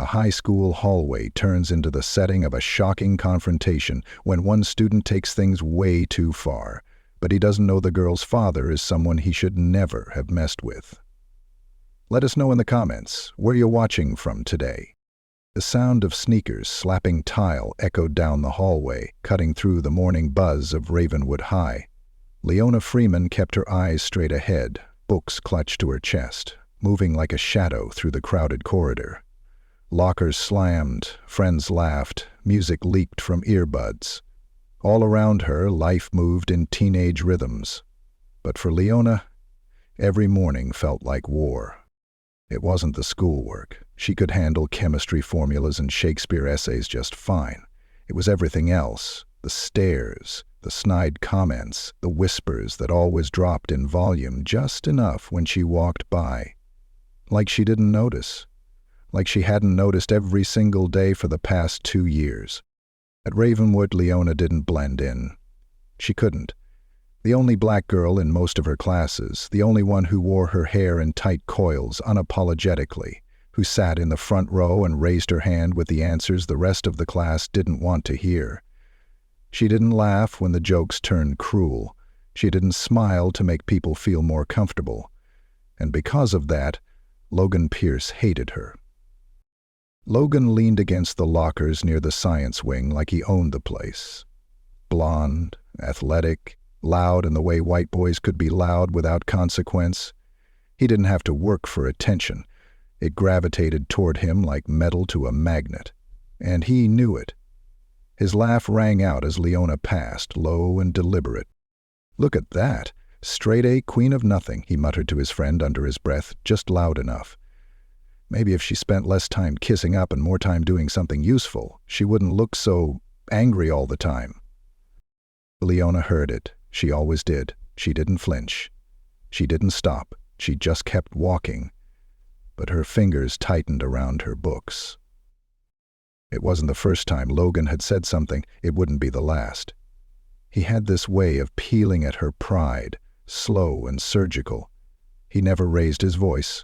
A high school hallway turns into the setting of a shocking confrontation when one student takes things way too far, but he doesn't know the girl's father is someone he should never have messed with. Let us know in the comments where you're watching from today. The sound of sneakers slapping tile echoed down the hallway, cutting through the morning buzz of Ravenwood High. Leona Freeman kept her eyes straight ahead, books clutched to her chest, moving like a shadow through the crowded corridor. Lockers slammed, friends laughed, music leaked from earbuds. All around her, life moved in teenage rhythms. But for Leona, every morning felt like war. It wasn't the schoolwork. She could handle chemistry formulas and Shakespeare essays just fine. It was everything else, the stares, the snide comments, the whispers that always dropped in volume just enough when she walked by. Like she didn't notice. Like she hadn't noticed every single day for the past 2 years. At Ravenwood, Leona didn't blend in. She couldn't. The only black girl in most of her classes, the only one who wore her hair in tight coils unapologetically, who sat in the front row and raised her hand with the answers the rest of the class didn't want to hear. She didn't laugh when the jokes turned cruel. She didn't smile to make people feel more comfortable. And because of that, Logan Pierce hated her. Logan leaned against the lockers near the science wing like he owned the place. Blonde, athletic, loud in the way white boys could be loud without consequence. He didn't have to work for attention. It gravitated toward him like metal to a magnet. And he knew it. His laugh rang out as Leona passed, low and deliberate. "Look at that! Straight-A queen of nothing," he muttered to his friend under his breath, just loud enough. Maybe if she spent less time kissing up and more time doing something useful, she wouldn't look so angry all the time. Leona heard it. She always did. She didn't flinch. She didn't stop. She just kept walking. But her fingers tightened around her books. It wasn't the first time Logan had said something. It wouldn't be the last. He had this way of peeling at her pride, slow and surgical. He never raised his voice.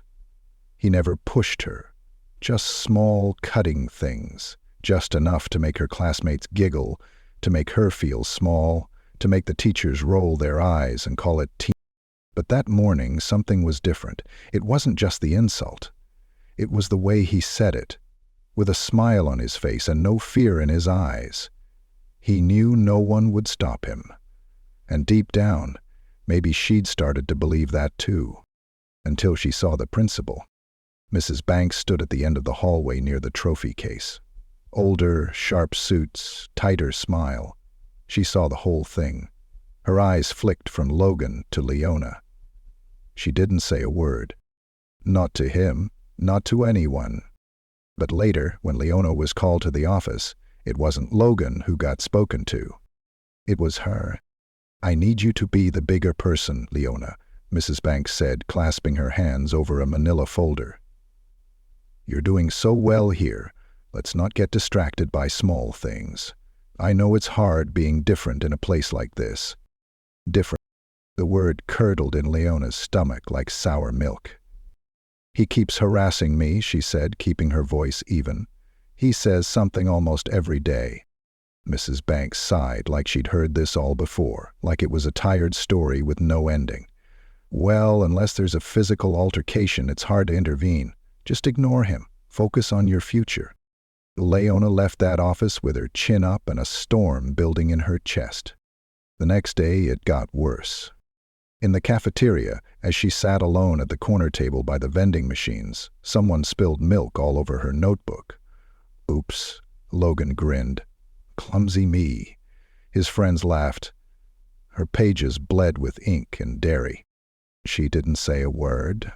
He never pushed her. Just small, cutting things. Just enough to make her classmates giggle, to make her feel small, to make the teachers roll their eyes and call it teen. But that morning, something was different. It wasn't just the insult. It was the way he said it, with a smile on his face and no fear in his eyes. He knew no one would stop him. And deep down, maybe she'd started to believe that too. Until she saw the principal. Mrs. Banks stood at the end of the hallway near the trophy case. Older, sharp suits, tighter smile. She saw the whole thing. Her eyes flicked from Logan to Leona. She didn't say a word. Not to him, not to anyone. But later, when Leona was called to the office, it wasn't Logan who got spoken to. It was her. "I need you to be the bigger person, Leona," Mrs. Banks said, clasping her hands over a manila folder. "You're doing so well here. Let's not get distracted by small things. I know it's hard being different in a place like this." Different. The word curdled in Leona's stomach like sour milk. "He keeps harassing me," she said, keeping her voice even. "He says something almost every day." Mrs. Banks sighed like she'd heard this all before, like it was a tired story with no ending. "Well, unless there's a physical altercation, it's hard to intervene. Just ignore him. Focus on your future." Leona left that office with her chin up and a storm building in her chest. The next day, it got worse. In the cafeteria, as she sat alone at the corner table by the vending machines, someone spilled milk all over her notebook. "Oops," Logan grinned. "Clumsy me." His friends laughed. Her pages bled with ink and dairy. She didn't say a word.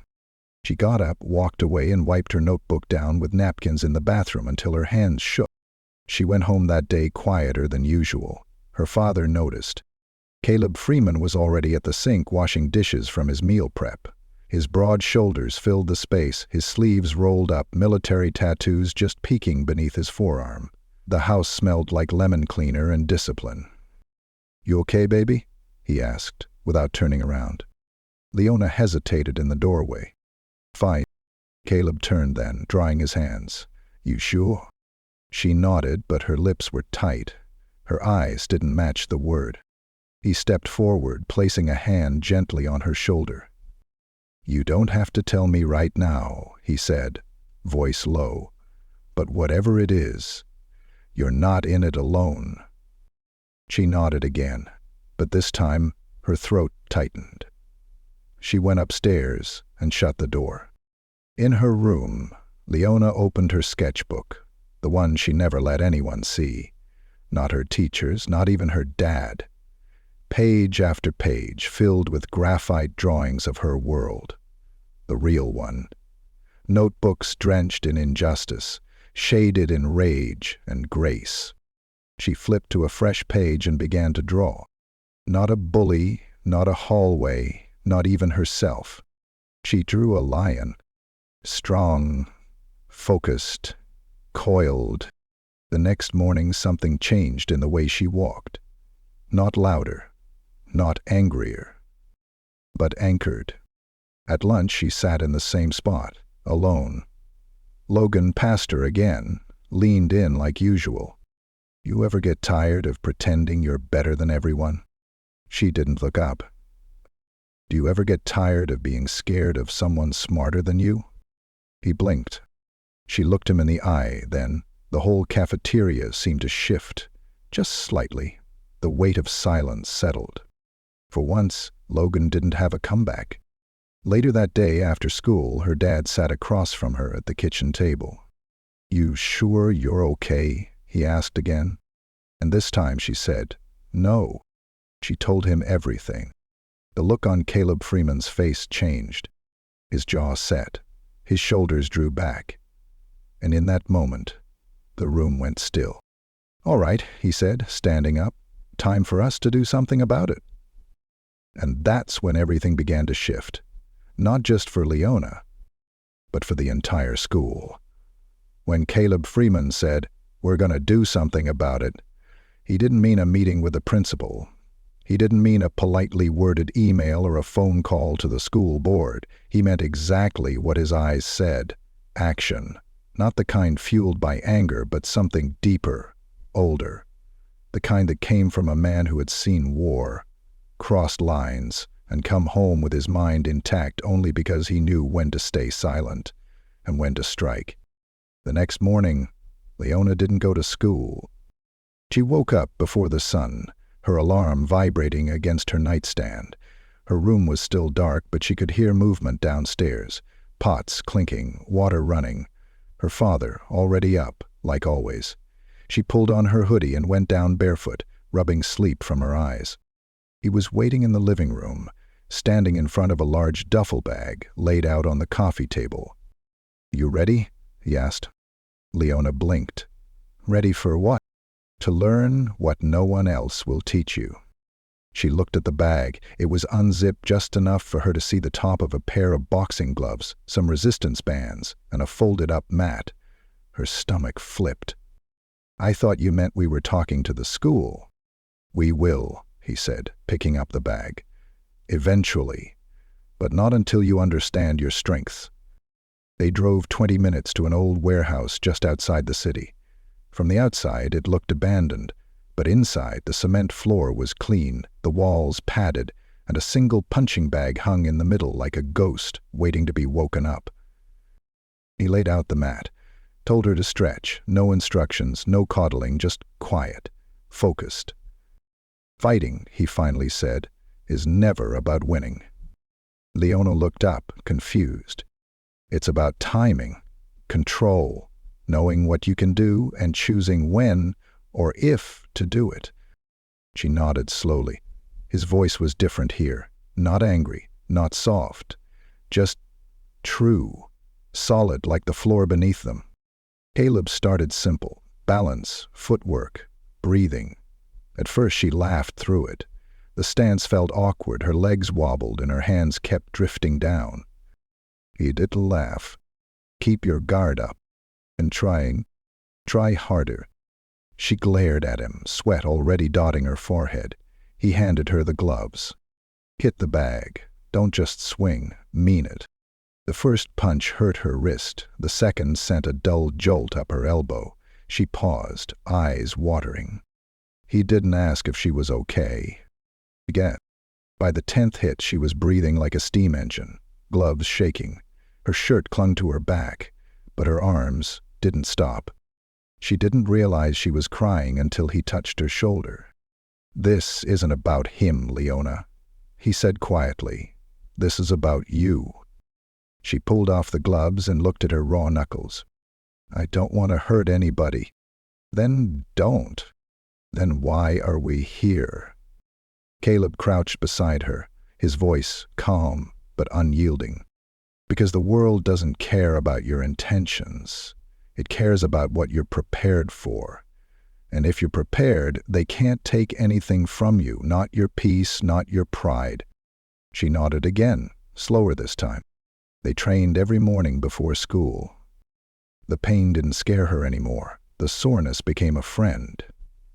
She got up, walked away, and wiped her notebook down with napkins in the bathroom until her hands shook. She went home that day quieter than usual. Her father noticed. Caleb Freeman was already at the sink washing dishes from his meal prep. His broad shoulders filled the space, his sleeves rolled up, military tattoos just peeking beneath his forearm. The house smelled like lemon cleaner and discipline. "You okay, baby?" he asked, without turning around. Leona hesitated in the doorway. "Fine." Caleb turned then, drying his hands. You sure? She nodded, but her lips were tight. Her eyes didn't match the word. He stepped forward, placing a hand gently on her shoulder. You don't have to tell me right now, he said, voice low. But whatever it is, you're not in it alone. She nodded again, but this time her throat tightened. She went upstairs and shut the door. In her room, Leona opened her sketchbook, the one she never let anyone see. Not her teachers, not even her dad. Page after page filled with graphite drawings of her world. The real one. Notebooks drenched in injustice, shaded in rage and grace. She flipped to a fresh page and began to draw. Not a bully, not a hallway, not even herself. She drew a lion. Strong, focused, coiled. The next morning something changed in the way she walked. Not louder, not angrier, but anchored. At lunch she sat in the same spot, alone. Logan passed her again, leaned in like usual. You ever get tired of pretending you're better than everyone? She didn't look up. Do you ever get tired of being scared of someone smarter than you? He blinked. She looked him in the eye, then the whole cafeteria seemed to shift, just slightly. The weight of silence settled. For once, Logan didn't have a comeback. Later that day after school, her dad sat across from her at the kitchen table. You sure you're okay? He asked again. And this time she said, no. She told him everything. The look on Caleb Freeman's face changed. His jaw set. His shoulders drew back. And in that moment, the room went still. All right, he said, standing up. Time for us to do something about it. And that's when everything began to shift. Not just for Leona, but for the entire school. When Caleb Freeman said, we're going to do something about it, he didn't mean a meeting with the principal. He didn't mean a politely worded email or a phone call to the school board. He meant exactly what his eyes said. Action. Not the kind fueled by anger, but something deeper, older. The kind that came from a man who had seen war, crossed lines, and come home with his mind intact only because he knew when to stay silent and when to strike. The next morning, Leona didn't go to school. She woke up before the sun, her alarm vibrating against her nightstand. Her room was still dark, but she could hear movement downstairs, pots clinking, water running. Her father, already up, like always. She pulled on her hoodie and went down barefoot, rubbing sleep from her eyes. He was waiting in the living room, standing in front of a large duffel bag laid out on the coffee table. You ready? He asked. Leona blinked. Ready for what? To learn what no one else will teach you. She looked at the bag. It was unzipped just enough for her to see the top of a pair of boxing gloves, some resistance bands, and a folded-up mat. Her stomach flipped. I thought you meant we were talking to the school. We will, he said, picking up the bag. Eventually, but not until you understand your strengths. They drove 20 minutes to an old warehouse just outside the city. From the outside, it looked abandoned, but inside, the cement floor was clean, the walls padded, and a single punching bag hung in the middle like a ghost waiting to be woken up. He laid out the mat, told her to stretch, no instructions, no coddling, just quiet, focused. Fighting, he finally said, is never about winning. Leona looked up, confused. It's about timing, control, knowing what you can do and choosing when or if to do it. She nodded slowly. His voice was different here, not angry, not soft, just true, solid like the floor beneath them. Caleb started simple, balance, footwork, breathing. At first she laughed through it. The stance felt awkward, her legs wobbled and her hands kept drifting down. He didn't laugh. Keep your guard up. And try harder. She glared at him, sweat already dotting her forehead. He handed her the gloves. Hit the bag. Don't just swing, mean it. The first punch hurt her wrist, the second sent a dull jolt up her elbow. She paused, eyes watering. He didn't ask if she was okay. Again. By the 10th hit, she was breathing like a steam engine, gloves shaking. Her shirt clung to her back, but her arms didn't stop. She didn't realize she was crying until he touched her shoulder. "This isn't about him, Leona," he said quietly. "This is about you." She pulled off the gloves and looked at her raw knuckles. "I don't want to hurt anybody." "Then don't. Then why are we here?" Caleb crouched beside her, his voice calm but unyielding. "Because the world doesn't care about your intentions. It cares about what you're prepared for. And if you're prepared, they can't take anything from you, not your peace, not your pride." She nodded again, slower this time. They trained every morning before school. The pain didn't scare her anymore. The soreness became a friend.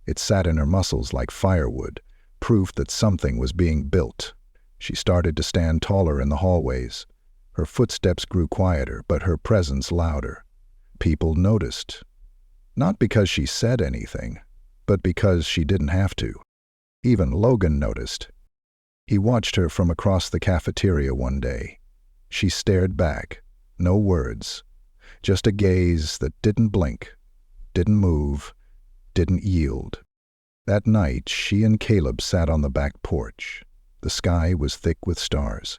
It sat in her muscles like firewood, proof that something was being built. She started to stand taller in the hallways. Her footsteps grew quieter, but her presence louder. People noticed. Not because she said anything, but because she didn't have to. Even Logan noticed. He watched her from across the cafeteria one day. She stared back, no words, just a gaze that didn't blink, didn't move, didn't yield. That night, she and Caleb sat on the back porch. The sky was thick with stars.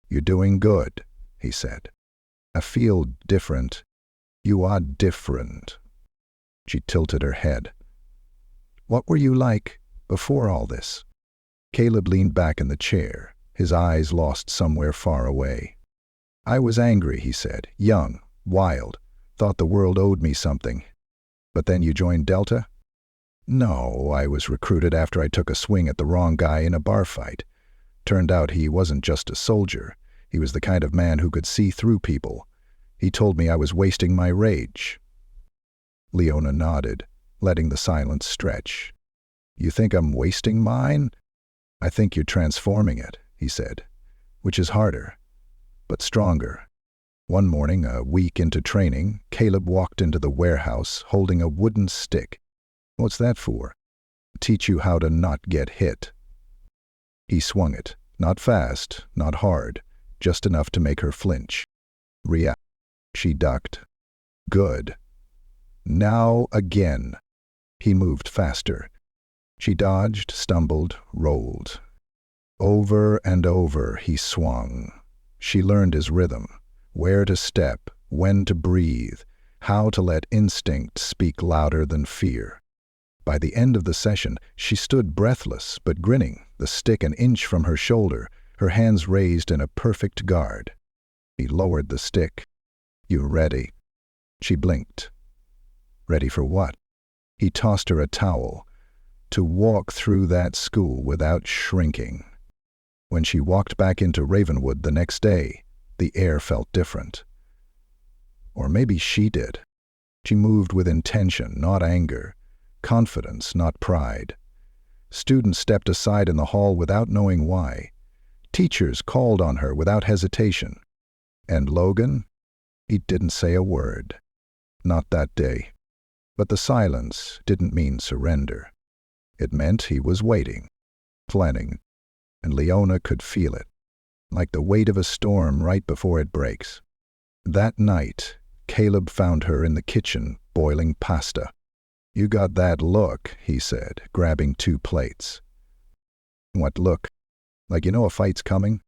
"You're doing good," he said. "I feel different. You are different." She tilted her head. "What were you like before all this?" Caleb leaned back in the chair, his eyes lost somewhere far away. "I was angry," he said, "young, wild, thought the world owed me something. But then you joined Delta?" "No, I was recruited after I took a swing at the wrong guy in a bar fight. Turned out he wasn't just a soldier. He was the kind of man who could see through people. He told me I was wasting my rage." Leona nodded, letting the silence stretch. "You think I'm wasting mine?" "I think you're transforming it," he said, "which is harder, but stronger." One morning, a week into training, Caleb walked into the warehouse holding a wooden stick. "What's that for?" "Teach you how to not get hit." He swung it, not fast, not hard, just enough to make her flinch. React. She ducked. "Good. Now again." He moved faster. She dodged, stumbled, rolled. Over and over he swung. She learned his rhythm, where to step, when to breathe, how to let instinct speak louder than fear. By the end of the session, she stood breathless but grinning, the stick an inch from her shoulder, her hands raised in a perfect guard. He lowered the stick. "You ready?" She blinked. Ready for what? He tossed her a towel. To walk through that school without shrinking. When she walked back into Ravenwood the next day, the air felt different. Or maybe she did. She moved with intention, not anger. Confidence, not pride. Students stepped aside in the hall without knowing why. Teachers called on her without hesitation. And Logan? He didn't say a word. Not that day. But the silence didn't mean surrender. It meant he was waiting, planning, and Leona could feel it, like the weight of a storm right before it breaks. That night, Caleb found her in the kitchen boiling pasta. "You got that look," he said, grabbing 2 plates. "What look? Like you know a fight's coming?"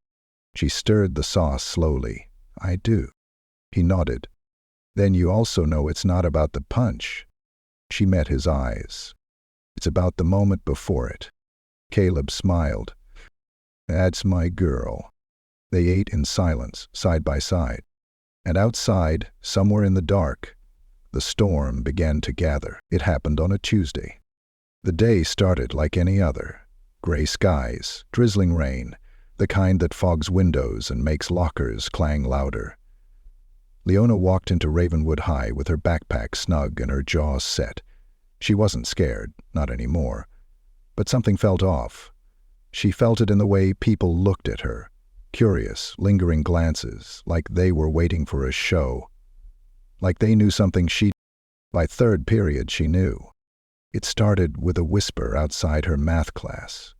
She stirred the sauce slowly. "I do." He nodded. "Then you also know it's not about the punch." She met his eyes. "It's about the moment before it." Caleb smiled. "That's my girl." They ate in silence, side by side. And outside, somewhere in the dark, the storm began to gather. It happened on a Tuesday. The day started like any other. Gray skies, drizzling rain, the kind that fogs windows and makes lockers clang louder. Leona walked into Ravenwood High with her backpack snug and her jaws set. She wasn't scared, not anymore. But something felt off. She felt it in the way people looked at her. curious, lingering glances, like they were waiting for a show. Like they knew something she... By third period, she knew. It started with a whisper outside her math class.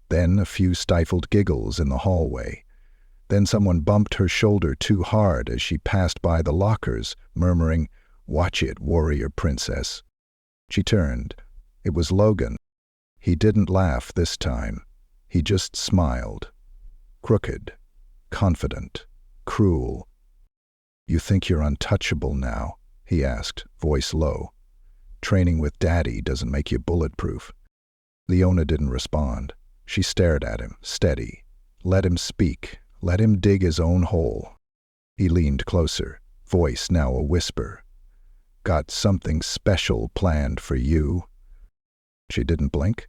Then a few stifled giggles in the hallway. Then someone bumped her shoulder too hard as she passed by the lockers, murmuring, "Watch it, warrior princess." She turned. It was Logan. He didn't laugh this time. He just smiled. Crooked, confident, cruel. "You think you're untouchable now?" he asked, voice low. "Training with Daddy doesn't make you bulletproof." Leona didn't respond. She stared at him, steady. Let him speak. Let him dig his own hole. He leaned closer, voice now a whisper. "Got something special planned for you." She didn't blink.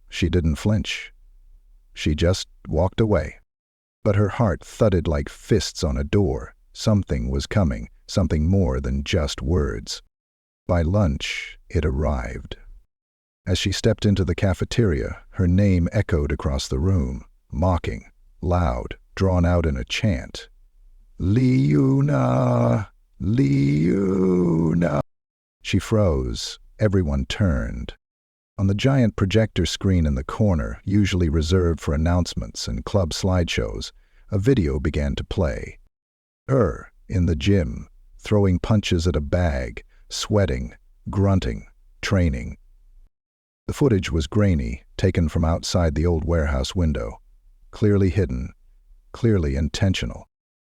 She didn't flinch. She just walked away. But her heart thudded like fists on a door. Something was coming, something more than just words. By lunch, it arrived. As she stepped into the cafeteria, her name echoed across the room, mocking, loud, drawn out in a chant. "Leona! Leona!" She froze. Everyone turned. On the giant projector screen in the corner, usually reserved for announcements and club slideshows, a video began to play. Her, in the gym, throwing punches at a bag, sweating, grunting, training. The footage was grainy, taken from outside the old warehouse window. Clearly hidden, clearly intentional.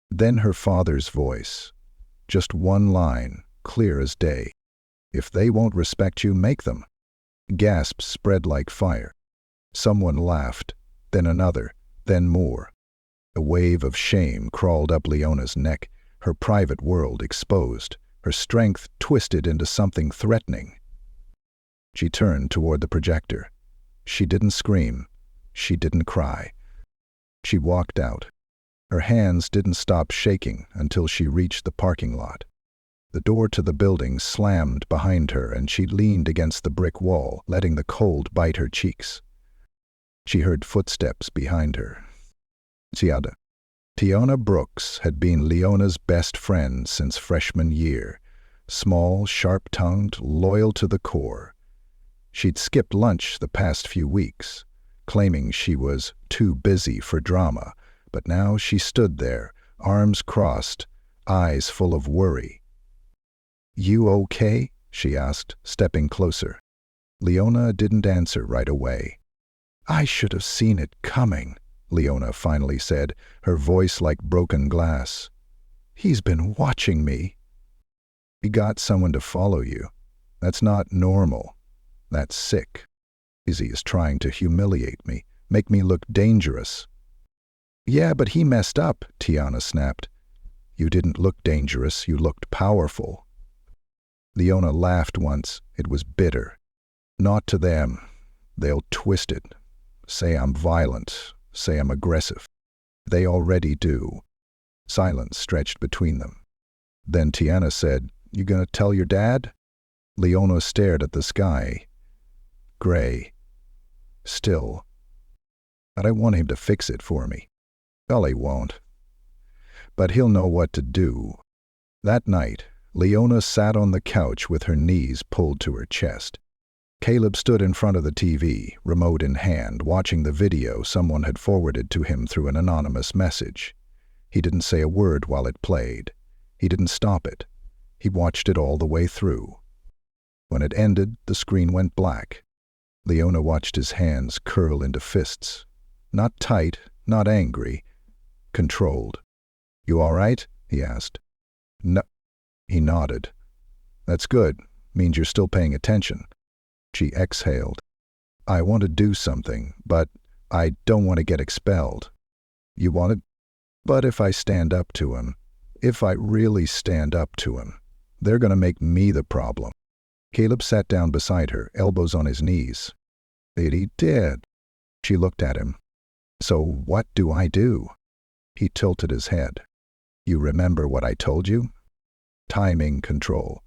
Then her father's voice. Just one line, clear as day. "If they won't respect you, make them." Gasps spread like fire. Someone laughed, then another, then more. A wave of shame crawled up Leona's neck, her private world exposed, her strength twisted into something threatening. She turned toward the projector. She didn't scream. She didn't cry. She walked out. Her hands didn't stop shaking until she reached the parking lot. The door to the building slammed behind her and she leaned against the brick wall, letting the cold bite her cheeks. She heard footsteps behind her. Tiana Brooks had been Leona's best friend since freshman year. Small, sharp-tongued, loyal to the core. She'd skipped lunch the past few weeks, claiming she was too busy for drama, but now she stood there, arms crossed, eyes full of worry. "You okay?" she asked, stepping closer. Leona didn't answer right away. "I should have seen it coming," Leona finally said, her voice like broken glass. "He's been watching me." "He got someone to follow you. That's not normal. That's sick. He is trying to humiliate me, make me look dangerous." "Yeah, but he messed up," Tiana snapped. "You didn't look dangerous, you looked powerful." Leona laughed once. It was bitter. "Not to them. They'll twist it. Say I'm violent. Say I'm aggressive. They already do." Silence stretched between them. Then Tiana said, "You gonna tell your dad?" Leona stared at the sky. Gray. Still. "But I want him to fix it for me." "Well, he won't. But he'll know what to do." That night, Leona sat on the couch with her knees pulled to her chest. Caleb stood in front of the TV, remote in hand, watching the video someone had forwarded to him through an anonymous message. He didn't say a word while it played. He didn't stop it. He watched it all the way through. When it ended, the screen went black. Leona watched his hands curl into fists. Not tight, not angry. Controlled. "You all right?" he asked. "No." He nodded. "That's good. Means you're still paying attention." She exhaled. "I want to do something, but I don't want to get expelled." "You want it?" "But if I stand up to him, if I really stand up to him, they're going to make me the problem." Caleb sat down beside her, elbows on his knees. "He did." She looked at him. "So what do I do?" He tilted his head. "You remember what I told you? Timing control."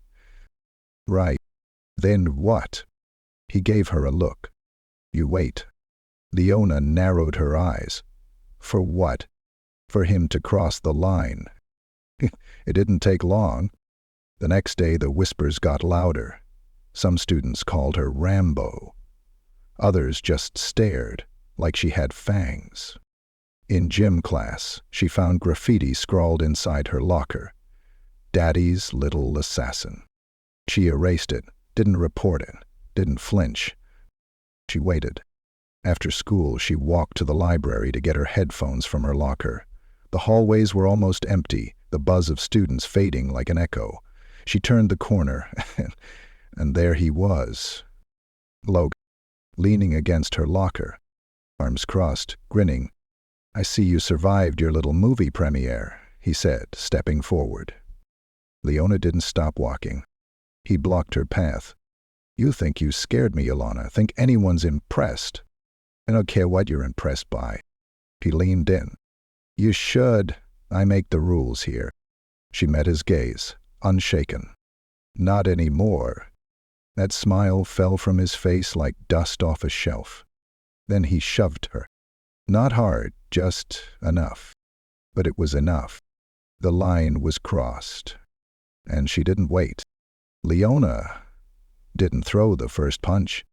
"Right. Then what?" He gave her a look. "You wait." Leona narrowed her eyes. "For what?" for him to cross the line. It didn't take long. The next day the whispers got louder. Some students called her Rambo. Others just stared, like she had fangs. In gym class, she found graffiti scrawled inside her locker. "Daddy's little assassin." She erased it, didn't report it, didn't flinch. She waited. After school, she walked to the library to get her headphones from her locker. The hallways were almost empty, the buzz of students fading like an echo. She turned the corner, and there he was. Logan, leaning against her locker, arms crossed, grinning. "I see you survived your little movie premiere," he said, stepping forward. Leona didn't stop walking. He blocked her path. "You think you scared me, Ilana. Think anyone's impressed. I don't care what you're impressed by." He leaned in. "You should. I make the rules here." She met his gaze, unshaken. "Not anymore." That smile fell from his face like dust off a shelf. Then he shoved her. Not hard, just enough. But it was enough. The line was crossed. And she didn't wait. Leona didn't throw the first punch.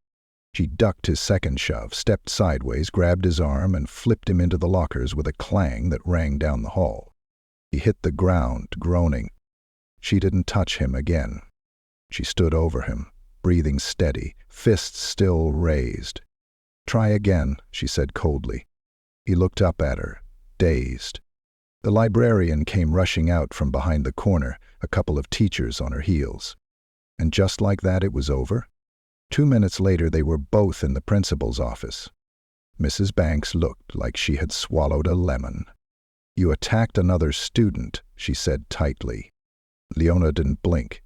She ducked his second shove, stepped sideways, grabbed his arm, and flipped him into the lockers with a clang that rang down the hall. He hit the ground, groaning. She didn't touch him again. She stood over him, breathing steady, fists still raised. "Try again," she said coldly. He looked up at her, dazed. The librarian came rushing out from behind the corner, a couple of teachers on her heels. And just like that it was over. 2 minutes later they were both in the principal's office. Mrs. Banks looked like she had swallowed a lemon. "You attacked another student," she said tightly. Leona didn't blink.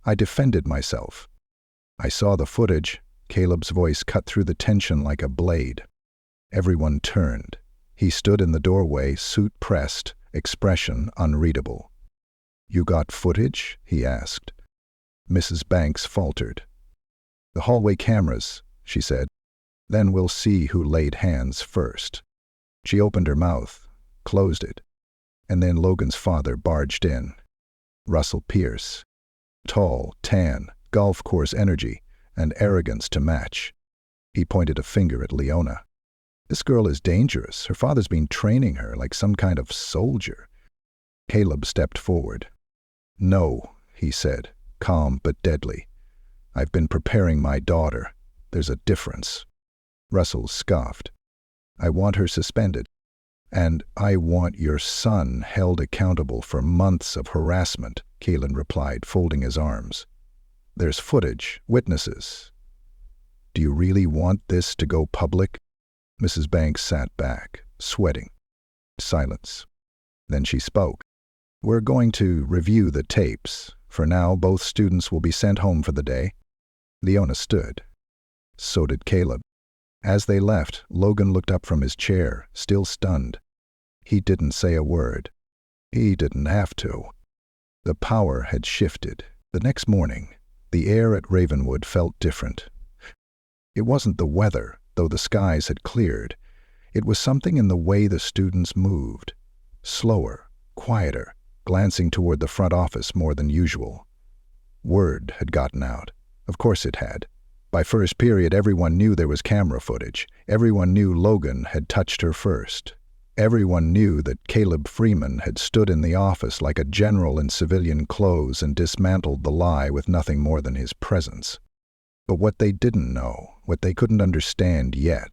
"I defended myself." "I saw the footage." Caleb's voice cut through the tension like a blade. Everyone turned. He stood in the doorway, suit pressed, expression unreadable. "You got footage?" he asked. Mrs. Banks faltered. "The hallway cameras," she said. "Then we'll see who laid hands first." She opened her mouth, closed it, and then Logan's father barged in. Russell Pierce. Tall, tan, golf course energy, and arrogance to match. He pointed a finger at Leona. "This girl is dangerous. Her father's been training her like some kind of soldier." Caleb stepped forward. "No," he said, calm but deadly. "I've been preparing my daughter. There's a difference." Russell scoffed. "I want her suspended. And I want your son held accountable for months of harassment," Keelan replied, folding his arms. "There's footage, witnesses. Do you really want this to go public?" Mrs. Banks sat back, sweating. Silence. Then she spoke. "We're going to review the tapes. For now, both students will be sent home for the day." Leona stood. So did Caleb. As they left, Logan looked up from his chair, still stunned. He didn't say a word. He didn't have to. The power had shifted. The next morning, the air at Ravenwood felt different. It wasn't the weather, though the skies had cleared. It was something in the way the students moved. Slower, quieter, glancing toward the front office more than usual. Word had gotten out. Of course it had. By first period, everyone knew there was camera footage. Everyone knew Logan had touched her first. Everyone knew that Caleb Freeman had stood in the office like a general in civilian clothes and dismantled the lie with nothing more than his presence. But what they didn't know, what they couldn't understand yet,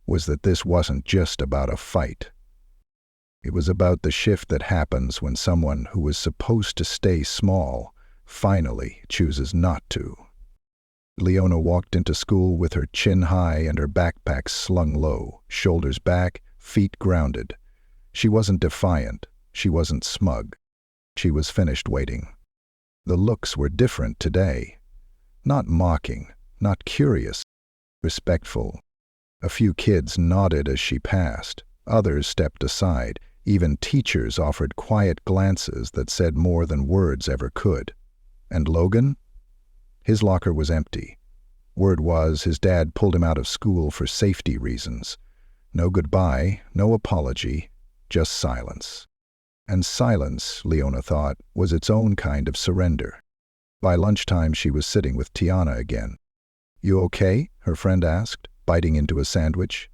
was that this wasn't just about a fight. It was about the shift that happens when someone who was supposed to stay small finally chooses not to. Leona walked into school with her chin high and her backpack slung low, shoulders back, feet grounded. She wasn't defiant. She wasn't smug. She was finished waiting. The looks were different today. Not mocking, not curious, respectful. A few kids nodded as she passed. Others stepped aside. Even teachers offered quiet glances that said more than words ever could. And Logan? His locker was empty. Word was his dad pulled him out of school for safety reasons. No goodbye, no apology, just silence. And silence, Leona thought, was its own kind of surrender. By lunchtime she was sitting with Tiana again. "You okay?" her friend asked, biting into a sandwich.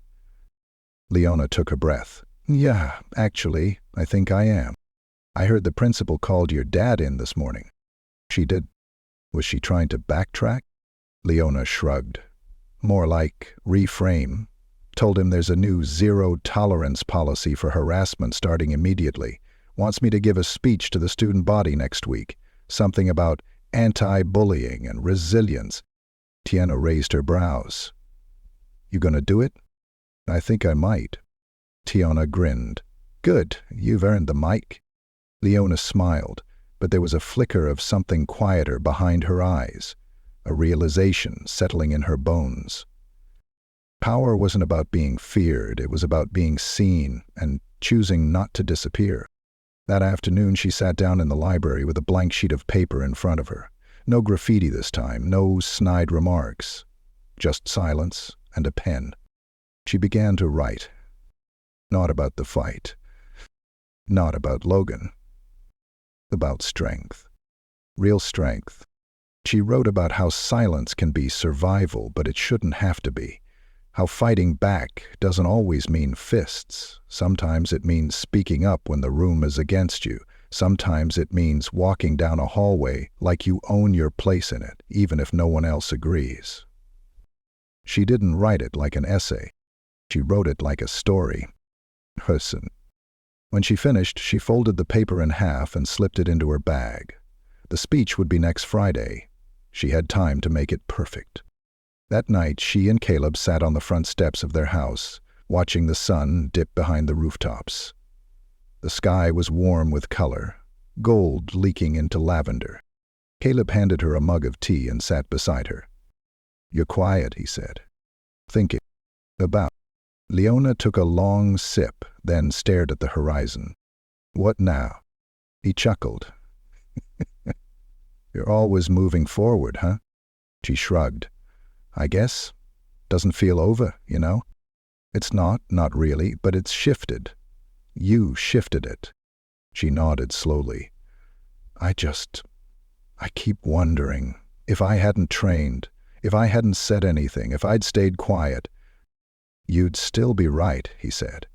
Leona took a breath. "Yeah, actually, I think I am. I heard the principal called your dad in this morning." "She did? Was she trying to backtrack?" Leona shrugged. "More like reframe. Told him there's a new zero-tolerance policy for harassment starting immediately. Wants me to give a speech to the student body next week. Something about anti-bullying and resilience." Tiana raised her brows. "You gonna do it?" "I think I might." Tiana grinned. "Good, you've earned the mic." Leona smiled, but there was a flicker of something quieter behind her eyes, a realization settling in her bones. Power wasn't about being feared, it was about being seen and choosing not to disappear. That afternoon she sat down in the library with a blank sheet of paper in front of her. No graffiti this time, no snide remarks. Just silence and a pen. She began to write. Not about the fight. Not about Logan. About strength. Real strength. She wrote about how silence can be survival, but it shouldn't have to be. How fighting back doesn't always mean fists. Sometimes it means speaking up when the room is against you. Sometimes it means walking down a hallway like you own your place in it, even if no one else agrees. She didn't write it like an essay. She wrote it like a story. Listen. When she finished, she folded the paper in half and slipped it into her bag. The speech would be next Friday. She had time to make it perfect. That night, she and Caleb sat on the front steps of their house, watching the sun dip behind the rooftops. The sky was warm with color, gold leaking into lavender. Caleb handed her a mug of tea and sat beside her. "You're quiet," he said. "Thinking about." Leona took a long sip, then stared at the horizon. "What now?" He chuckled. "You're always moving forward, huh?" She shrugged. "I guess. Doesn't feel over, you know? It's not really, but it's shifted. You shifted it." She nodded slowly. I keep wondering, if I hadn't trained, if I hadn't said anything, if I'd stayed quiet." "You'd still be right," he said.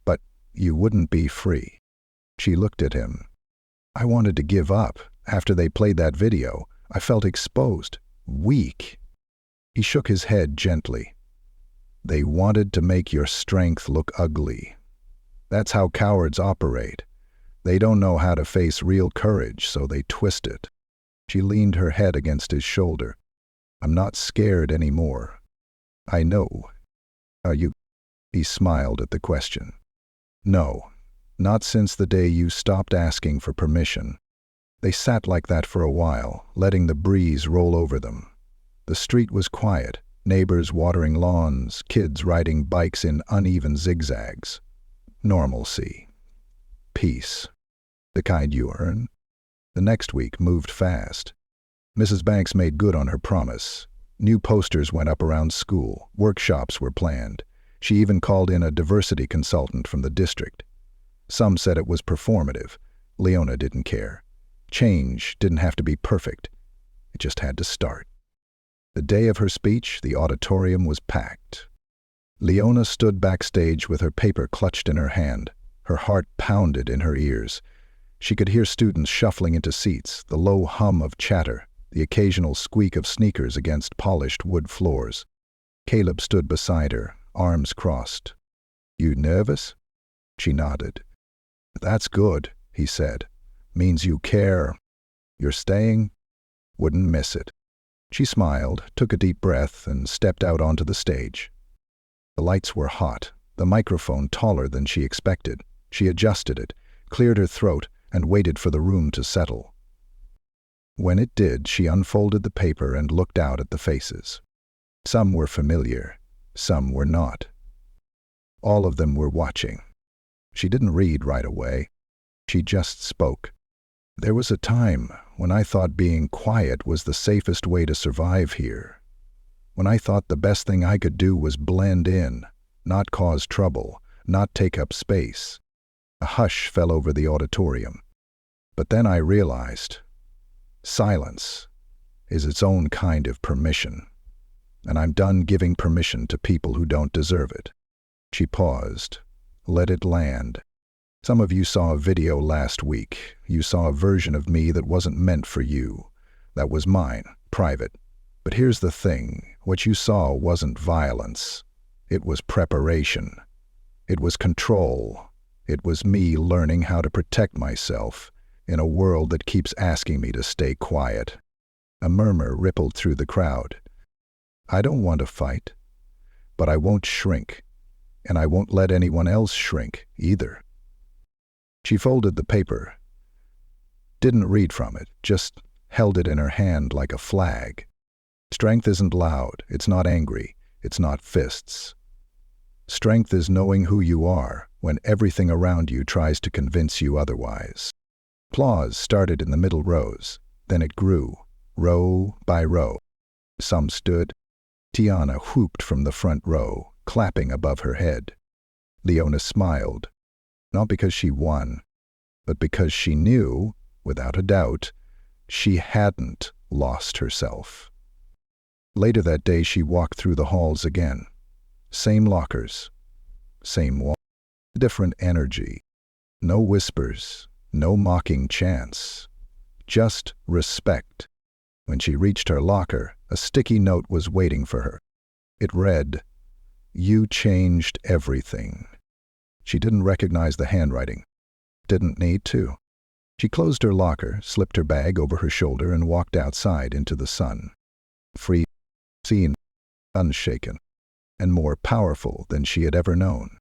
"But you wouldn't be free." She looked at him. "I wanted to give up. After they played that video, I felt exposed, weak." He shook his head gently. "They wanted to make your strength look ugly. That's how cowards operate. They don't know how to face real courage, so they twist it." She leaned her head against his shoulder. "I'm not scared anymore. I know." "Are you?" He smiled at the question. "No, not since the day you stopped asking for permission." They sat like that for a while, letting the breeze roll over them. The street was quiet, neighbors watering lawns, kids riding bikes in uneven zigzags. Normalcy. Peace. The kind you earn. The next week moved fast. Mrs. Banks made good on her promise. New posters went up around school. Workshops were planned. She even called in a diversity consultant from the district. Some said it was performative. Leona didn't care. Change didn't have to be perfect. It just had to start. The day of her speech, the auditorium was packed. Leona stood backstage with her paper clutched in her hand. Her heart pounded in her ears. She could hear students shuffling into seats, the low hum of chatter, the occasional squeak of sneakers against polished wood floors. Caleb stood beside her, arms crossed. "You nervous?" She nodded. "That's good," he said. "Means you care. You're staying? Wouldn't miss it." She smiled, took a deep breath, and stepped out onto the stage. The lights were hot, the microphone taller than she expected. She adjusted it, cleared her throat, and waited for the room to settle. When it did, she unfolded the paper and looked out at the faces. Some were familiar, some were not. All of them were watching. She didn't read right away. She just spoke. "There was a time when I thought being quiet was the safest way to survive here. When I thought the best thing I could do was blend in, not cause trouble, not take up space. A hush fell over the auditorium. But then I realized, silence is its own kind of permission, and I'm done giving permission to people who don't deserve it. She paused, let it land. Some of you saw a video last week. You saw a version of me that wasn't meant for you. That was mine, private. But here's the thing, what you saw wasn't violence. It was preparation. It was control. It was me learning how to protect myself in a world that keeps asking me to stay quiet. A murmur rippled through the crowd. I don't want to fight, but I won't shrink, and I won't let anyone else shrink either. She folded the paper, didn't read from it, just held it in her hand like a flag. Strength isn't loud, it's not angry, it's not fists. Strength is knowing who you are when everything around you tries to convince you otherwise. Applause started in the middle rows, then it grew, row by row. Some stood. Tiana whooped from the front row, clapping above her head. Leona smiled, not because she won, but because she knew, without a doubt, she hadn't lost herself. Later that day she walked through the halls again. Same lockers, same wall, different energy. No whispers, no mocking chants, just respect. When she reached her locker, a sticky note was waiting for her. It read, "You changed everything." She didn't recognize the handwriting. Didn't need to. She closed her locker, slipped her bag over her shoulder, and walked outside into the sun. Free, seen, unshaken, and more powerful than she had ever known.